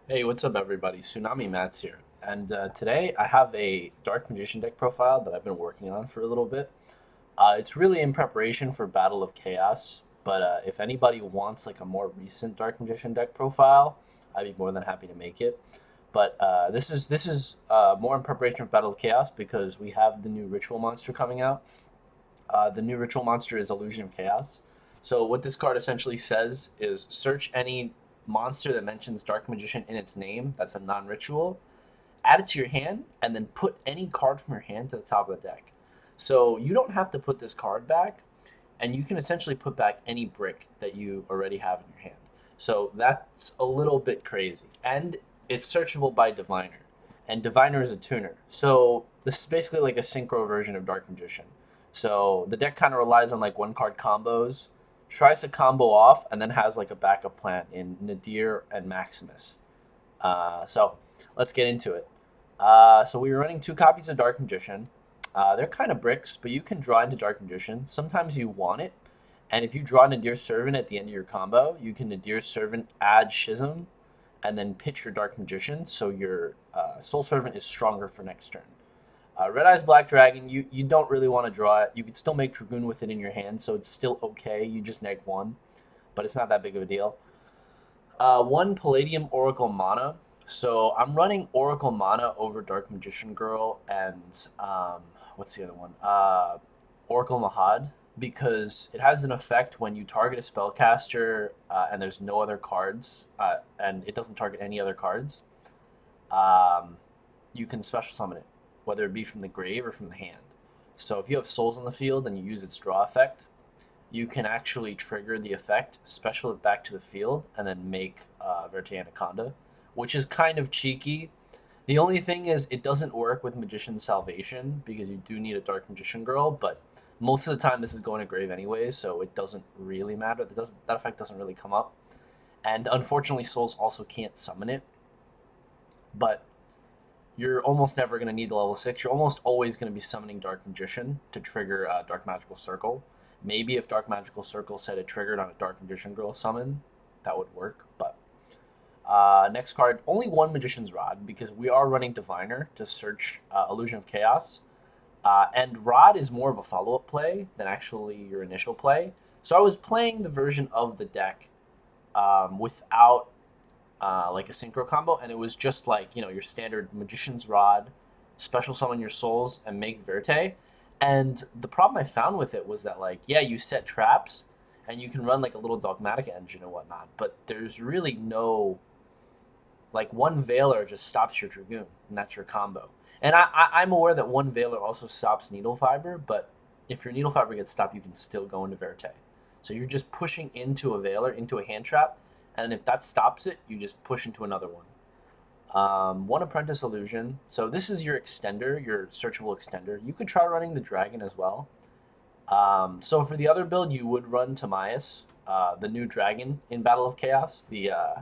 Hey, what's up, everybody? Tsunami Mats here. And today I have a Dark Magician deck profile that I've been working on for a little bit. It's really in preparation for Battle of Chaos, but if anybody wants like a more recent Dark Magician deck profile, I'd be more than happy to make it. But this is more in preparation for Battle of Chaos because we have the new Ritual Monster coming out. The new Ritual Monster is Illusion of Chaos. So what this card essentially says is search any monster that mentions Dark Magician in its name that's a non-ritual, add it to your hand, and then put any card from your hand to the top of the deck. So you don't have to put this card back, and you can essentially put back any brick that you already have in your hand. So that's a little bit crazy. And it's searchable by Diviner. And Diviner is a tuner. So this is basically like a synchro version of Dark Magician. So the deck kind of relies on like one card combos, tries to combo off, and then has like a backup plan in Nadir and Maximus. So let's get into it. So we were running two copies of Dark Magician. They're kind of bricks, but you can draw into Dark Magician. Sometimes you want it, and if you draw Nadir Servant at the end of your combo, you can Nadir Servant add Schism, and then pitch your Dark Magician, so your Soul Servant is stronger for next turn. Red Eyes Black Dragon, you don't really want to draw it. You can still make Dragoon with it in your hand, so it's still okay. You just neg one, but it's not that big of a deal. One Palladium Oracle Mana. So I'm running Oracle Mana over Dark Magician Girl and what's the other one? Oracle Mahad, because it has an effect when you target a spellcaster and there's no other cards and it doesn't target any other cards. Um, you can special summon it, whether it be from the grave or from the hand. So if you have souls on the field and you use its draw effect, you can actually trigger the effect, special it back to the field, and then make Verte Anaconda, which is kind of cheeky. The only thing is it doesn't work with Magician's Salvation because you do need a Dark Magician Girl, but most of the time this is going to grave anyways, so it doesn't really matter. That effect doesn't really come up. And unfortunately, Souls also can't summon it, but you're almost never going to need the level 6. You're almost always going to be summoning Dark Magician to trigger Dark Magical Circle. Maybe if Dark Magical Circle said it triggered on a Dark Magician Girl summon, that would work. But next card, only one Magician's Rod because we are running Diviner to search Illusion of Chaos. And Rod is more of a follow up play than actually your initial play. So I was playing the version of the deck without like a synchro combo, and it was just like your standard Magician's Rod, special summon your souls, and make Verte. And the problem I found with it was that like yeah, you set traps, and you can run like a little Dogmatika engine and whatnot, but there's really no like one Veiler just stops your Dragoon, and that's your combo. And I'm aware that one Veiler also stops Needle Fiber, but if your Needle Fiber gets stopped, you can still go into Verte. So you're just pushing into a Veiler, into a hand trap, and if that stops it, you just push into another one. One Apprentice Illusion. So this is your extender, your searchable extender. You could try running the Dragon as well. So for the other build, you would run Timaeus, the new Dragon in Battle of Chaos, the uh,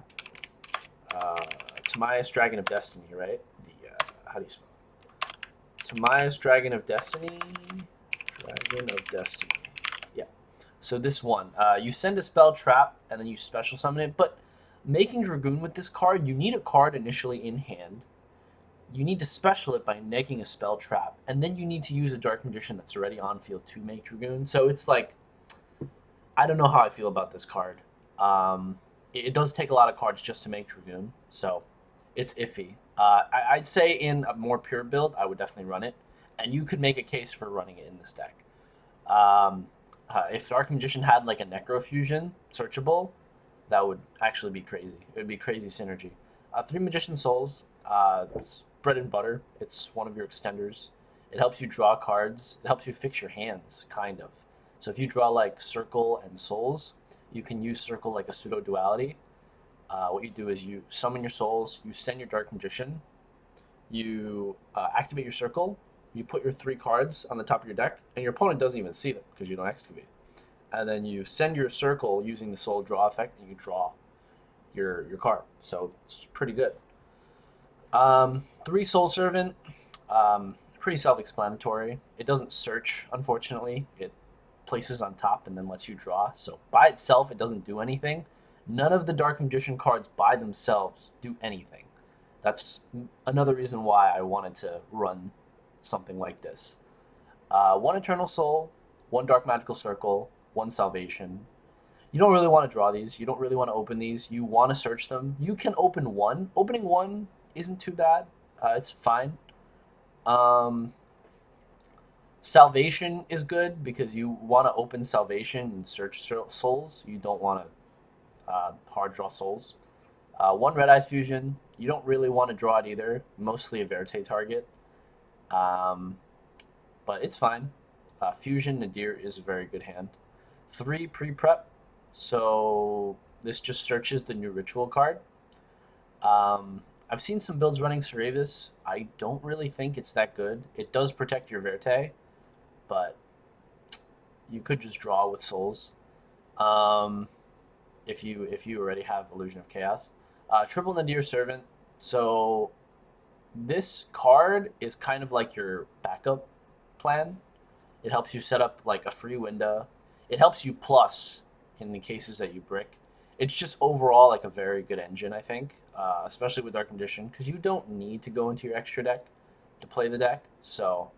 Timaeus Dragon of Destiny, right? The how do you spell it? Timaeus Dragon of Destiny. Dragon of Destiny. Yeah. So this one, you send a spell trap and then you special summon it. But making Dragoon with this card, you need a card initially in hand. You need to special it by negging a spell trap, and then you need to use a Dark Magician that's already on field to make Dragoon. So it's like I don't know how I feel about this card. It does take a lot of cards just to make Dragoon, so it's iffy. I'd say in a more pure build, I would definitely run it, and you could make a case for running it in this deck. If Dark Magician had like a Necrofusion searchable, that would actually be crazy. It would be crazy synergy. Three Magician Souls, it's bread and butter. It's one of your extenders. It helps you draw cards. It helps you fix your hands, kind of. So if you draw like Circle and Souls, you can use Circle like a pseudo duality. What you do is you summon your souls, you send your Dark Magician, you activate your Circle, you put your three cards on the top of your deck, and your opponent doesn't even see them because you don't excavate. And then you send your Circle using the Soul Draw effect, and you draw your card. So it's pretty good. Three Soul Servant, pretty self-explanatory. It doesn't search, unfortunately. It places on top and then lets you draw. So by itself, it doesn't do anything. None of the Dark Magician cards by themselves do anything. That's another reason why I wanted to run something like this. One Eternal Soul, one Dark Magical Circle, one Salvation. You don't really want to draw these. You don't really want to open these. You want to search them. You can open one. Opening one isn't too bad. It's fine. Um, Salvation is good because you want to open Salvation and search souls. You don't want to hard draw souls. One Red Eyes Fusion. You don't really want to draw it either. Mostly a Verte target. Um, but it's fine. Fusion Nadir is a very good hand. Three pre-prep. So this just searches the new ritual card. I've seen some builds running Cerevis. I don't really think it's that good. It does protect your Verte, but you could just draw with souls. Um, if you already have Illusion of Chaos. Triple Nadir Servant. So this card is kind of like your backup plan. It helps you set up like a free window. It helps you plus in the cases that you brick. It's just overall like a very good engine, I think, especially with Dark Magician, because you don't need to go into your extra deck to play the deck. So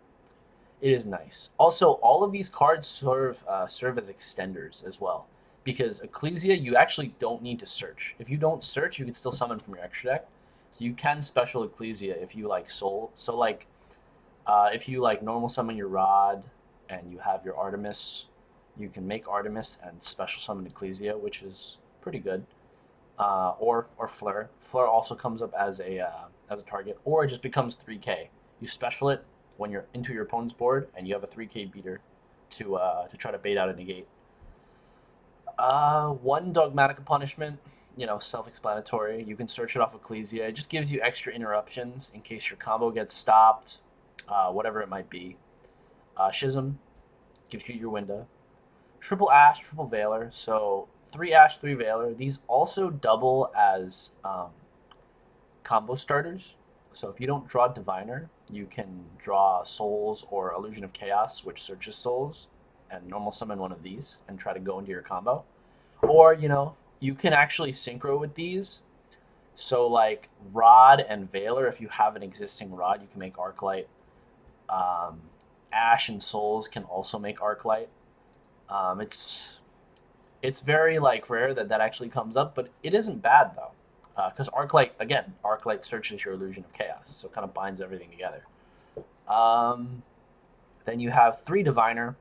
it is nice. Also, all of these cards serve as extenders as well, because Ecclesia you actually don't need to search. If you don't search, you can still summon from your extra deck. So you can special Ecclesia if you like Soul. So like, if you like normal summon your Rod and you have your Artemis, you can make Artemis and special summon Ecclesia, which is pretty good. Or Fleur. Fleur also comes up as a target, or it just becomes 3K. You special it when you're into your opponent's board, and you have a 3K beater to try to bait out a negate. One Dogmatica punishment, self-explanatory. You can search it off Ecclesia. It just gives you extra interruptions in case your combo gets stopped, whatever it might be. Schism gives you your window. Triple Ash, Triple Veiler. So 3 Ash, 3 Veiler. These also double as combo starters. So if you don't draw Diviner, you can draw Souls or Illusion of Chaos, which searches Souls, and normal summon one of these and try to go into your combo. Or, you can actually synchro with these. So like Rod and Veiler, if you have an existing Rod, you can make Arclight. Um, Ash and Souls can also make Arclight. It's very like rare that actually comes up, but it isn't bad though, because Arclight searches your Illusion of Chaos, so it kind of binds everything together. Um, then you have 3 Diviner.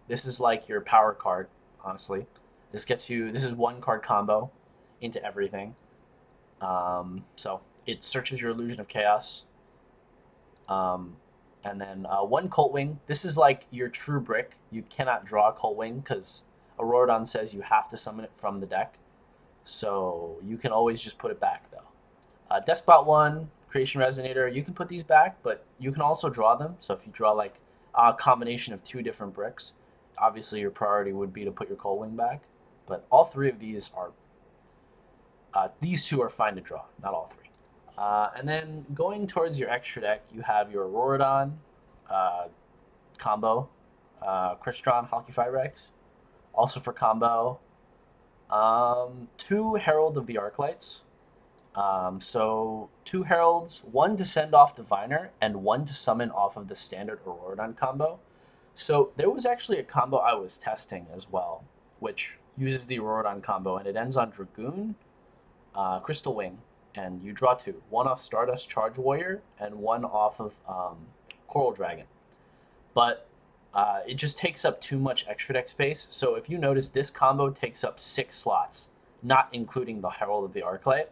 This is like your power card, honestly. This is one card combo into everything. So it searches your Illusion of Chaos. Um, and then one Cult Wing. This is like your true brick. You cannot draw a Cult Wing because Auroradon says you have to summon it from the deck. So you can always just put it back though. Deskbot 1, Creation Resonator. You can put these back, but you can also draw them. So if you draw like a combination of 2 different bricks, obviously your priority would be to put your Cold Wing back. But all 3 of these are, these 2 are fine to draw, not all 3. And then going towards your extra deck, you have your Auroradon combo, Crystron, Halqifibrax. Also for combo, 2 Herald of the Arclights. So 2 Heralds, 1 to send off Diviner, and 1 to summon off of the standard Auroradon combo. So there was actually a combo I was testing as well, which uses the Auroradon combo, and it ends on Dragoon, Crystal Wing, and you draw 2. 1 off Stardust Charge Warrior, and 1 off of Coral Dragon. But it just takes up too much extra deck space. So if you notice, this combo takes up 6 slots, not including the Herald of the Arclight.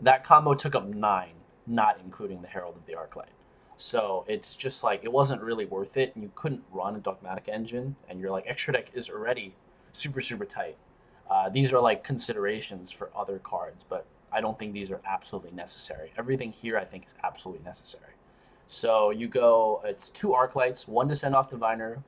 That combo took up 9, not including the Herald of the Arclight. So it's just like, it wasn't really worth it, and you couldn't run a Dogmatica engine, and your like extra deck is already super, super tight. These are like considerations for other cards, but I don't think these are absolutely necessary. Everything here I think is absolutely necessary. So you go, it's 2 Arclights, 1 to send off Diviner,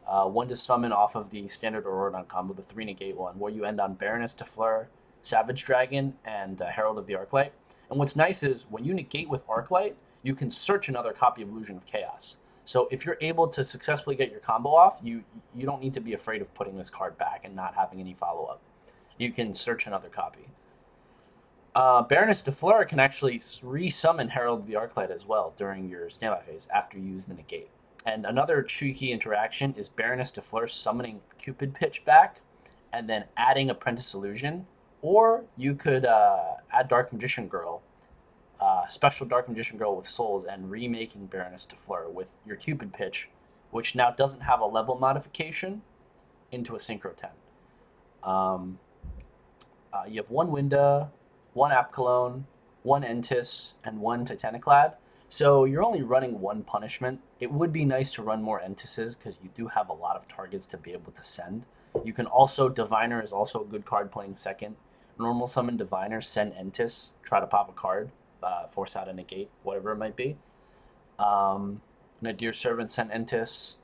1 to summon off of the standard Auroradon combo, the 3 negate one, where you end on Baroness to Fleur, Savage Dragon, and Herald of the Arclight. And what's nice is when you negate with Arclight, you can search another copy of Illusion of Chaos. So if you're able to successfully get your combo off, you don't need to be afraid of putting this card back and not having any follow-up. You can search another copy. Baroness de Fleur can actually re-summon Herald the Arclight as well during your standby phase after you use the negate. And another tricky interaction is Baroness de Fleur summoning Cupid Pitch back and then adding Apprentice Illusion. Or you could add Dark Magician Girl, special Dark Magician Girl with souls, and remaking Baroness de Fleur with your Cupid Pitch, which now doesn't have a level modification, into a Synchro 10. Um, you have one Winda, one App Cologne, one Entis, and one Titaniclad. So you're only running one punishment. It would be nice to run more Entises because you do have a lot of targets to be able to send. You can also, Diviner is also a good card playing second. Normal summon Diviner, send Entis, try to pop a card, force out a negate, whatever it might be. Nadir Servant, send Entis.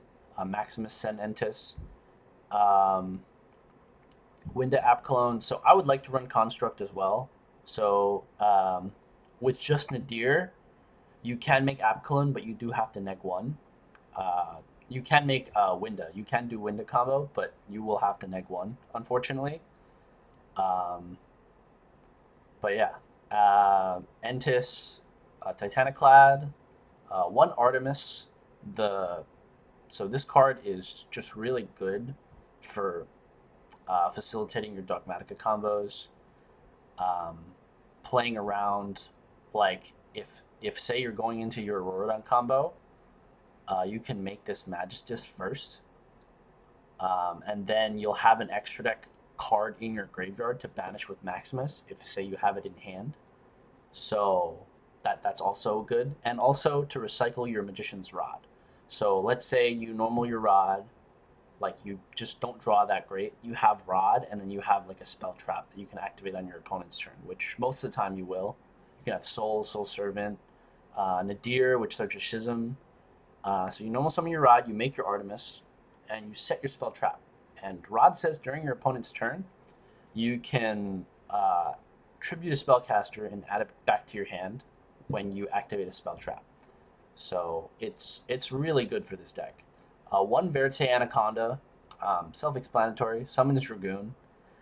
Maximus, send Entis. Um, Winda App Clone. So I would like to run Construct as well. So with just Nadir, you can make App Clone, but you do have to neg one. You can make Winda. You can do Winda combo, but you will have to neg one, unfortunately. Um, but yeah, Entis, Titaniclad, one Artemis. The So this card is just really good for facilitating your Dogmatika combos, um, playing around. Like if say you're going into your Aurorodon combo, you can make this Magistus first, and then you'll have an extra deck card in your graveyard to banish with Maximus if say you have it in hand. So that's also good, and also to recycle your Magician's Rod. So let's say you normal your Rod, like you just don't draw that great. You have Rod, and then you have like a spell trap that you can activate on your opponent's turn, which most of the time you will. You can have Soul Servant, Nadir, which searches Schism. So you normal summon your Rod, you make your Artemis, and you set your spell trap. And Rod says during your opponent's turn, you can tribute a spellcaster and add it back to your hand when you activate a spell trap. So it's really good for this deck. One Verte Anaconda, self-explanatory. Summons Dragoon,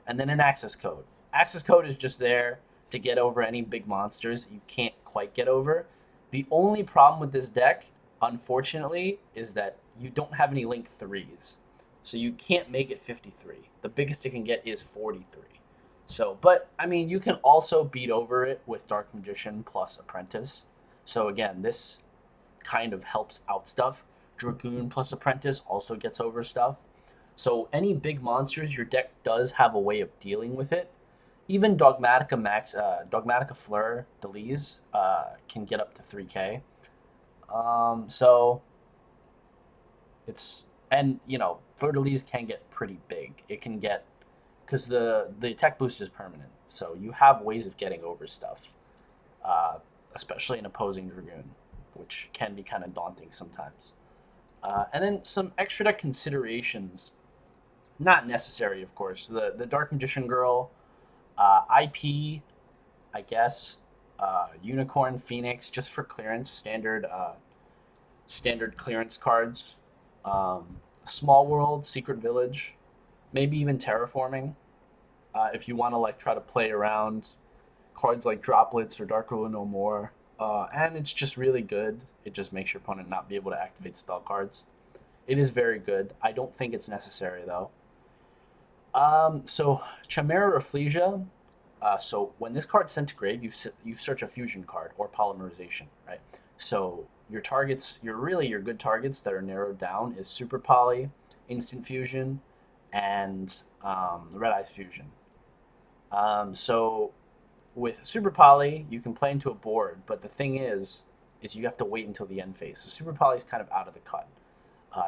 and then an access code. Access code is just there to get over any big monsters that you can't quite get over. The only problem with this deck, unfortunately, is that you don't have any link threes, so you can't make it 53. The biggest it can get is 43. So, but I mean, you can also beat over it with Dark Magician plus Apprentice. So again, this kind of helps out stuff. Dragoon plus Apprentice also gets over stuff. So any big monsters, your deck does have a way of dealing with it. Even Dogmatika Fleur Delise can get up to 3K. So it's, and you know, Fleur Delise can get pretty big. It can get, because the attack boost is permanent, so you have ways of getting over stuff, especially in opposing Dragoon, which can be kind of daunting sometimes. And then some extra deck considerations, not necessary, of course. The Dark Magician Girl, IP, I guess, Unicorn, Phoenix, just for clearance, standard clearance cards. Small World, Secret Village, maybe even Terraforming, if you want to like try to play around cards like Droplets or Dark Ruler No More. And it's just really good. It just makes your opponent not be able to activate spell cards. It is very good. I don't think it's necessary though. So Chimera Rafflesia. So when this card's sent to grave, you search a fusion card or polymerization, right? So your targets, your good targets that are narrowed down is Super Poly, Instant Fusion, and Red Eyes Fusion. So with Super Poly, you can play into a board, but the thing is you have to wait until the end phase. So Super Poly is kind of out of the cut.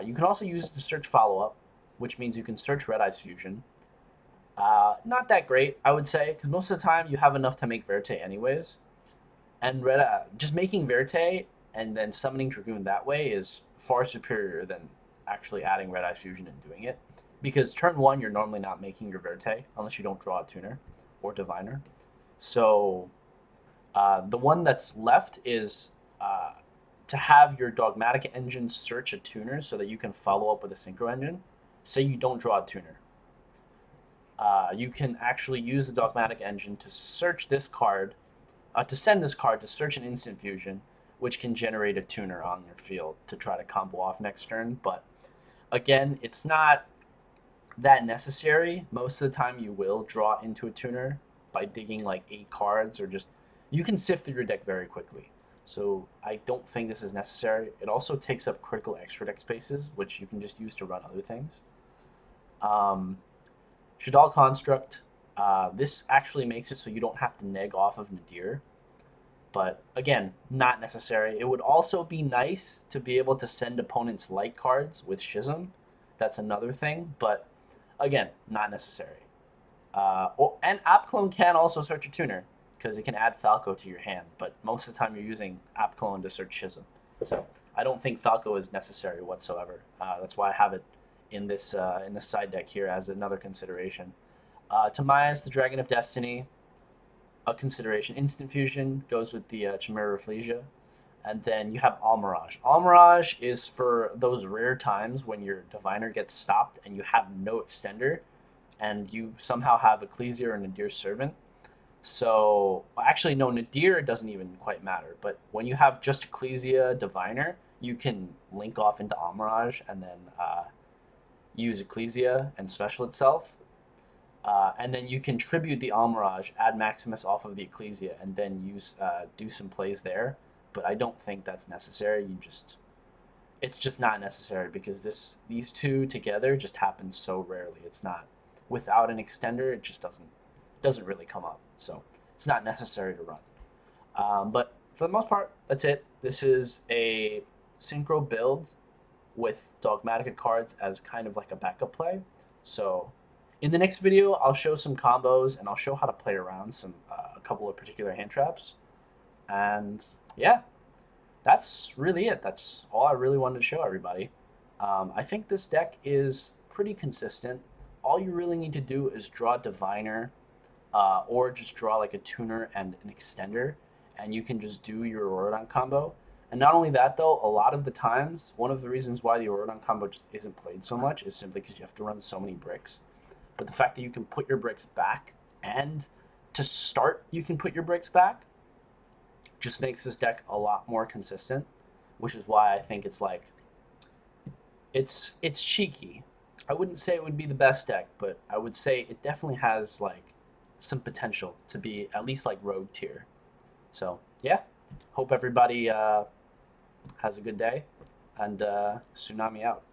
You can also use it to search follow up, which means you can search Red Eyes Fusion. Not that great, I would say, because most of the time you have enough to make Verte anyways. And just making Verte and then summoning Dragoon that way is far superior than actually adding Red Eyes Fusion and doing it. Because turn one, you're normally not making your Verte unless you don't draw a tuner or diviner. So the one that's left is to have your Dogmatic engine search a tuner so that you can follow up with a Synchro engine. Say you don't draw a tuner. You can actually use the Dogmatic engine to search this card, to send this card to search an instant fusion, which can generate a tuner on your field to try to combo off next turn. But again, it's not that necessary. Most of the time, you will draw into a tuner by digging like 8 cards, or just you can sift through your deck very quickly. So I don't think this is necessary. It also takes up critical extra deck spaces, which you can just use to run other things. Um, Shadal Construct. This actually makes it so you don't have to neg off of Nadir. But again, not necessary. It would also be nice to be able to send opponents light cards with Schism. That's another thing. But again, not necessary. And App Clone can also search a tuner because it can add Falco to your hand. But most of the time, you're using App Clone to search Schism. So I don't think Falco is necessary whatsoever. That's why I have it in this side deck here as another consideration. Tamaya's the Dragon of Destiny, a consideration. Instant Fusion goes with the Chimera Rafflesia. And then you have Almirage. Almirage is for those rare times when your Diviner gets stopped and you have no extender, and you somehow have Ecclesia or Nadir's Servant. So, actually, no, Nadir doesn't even quite matter. But when you have just Ecclesia, Diviner, you can link off into Almirage and then use Ecclesia and special itself. And then you can tribute the Almirage, add Maximus off of the Ecclesia, and then use do some plays there. But I don't think that's necessary. It's just not necessary because these two together just happen so rarely. It's not without an extender. It just doesn't really come up. So it's not necessary to run. But for the most part, that's it. This is a Synchro build with Dogmatica cards as kind of like a backup play. So in the next video, I'll show some combos and I'll show how to play around a couple of particular hand traps. And yeah, that's really it. That's all I really wanted to show everybody. I think this deck is pretty consistent. All you really need to do is draw Diviner, or just draw like a tuner and an extender, and you can just do your Aurodon combo. And not only that, though, a lot of the times, one of the reasons why the Aurodon combo just isn't played so much is simply because you have to run so many bricks. But the fact that you can put your bricks back, and to start, you can put your bricks back, just makes this deck a lot more consistent, which is why I think it's like, it's cheeky. I wouldn't say it would be the best deck, but I would say it definitely has like some potential to be at least like rogue tier. So yeah, hope everybody has a good day, and Tsunami out.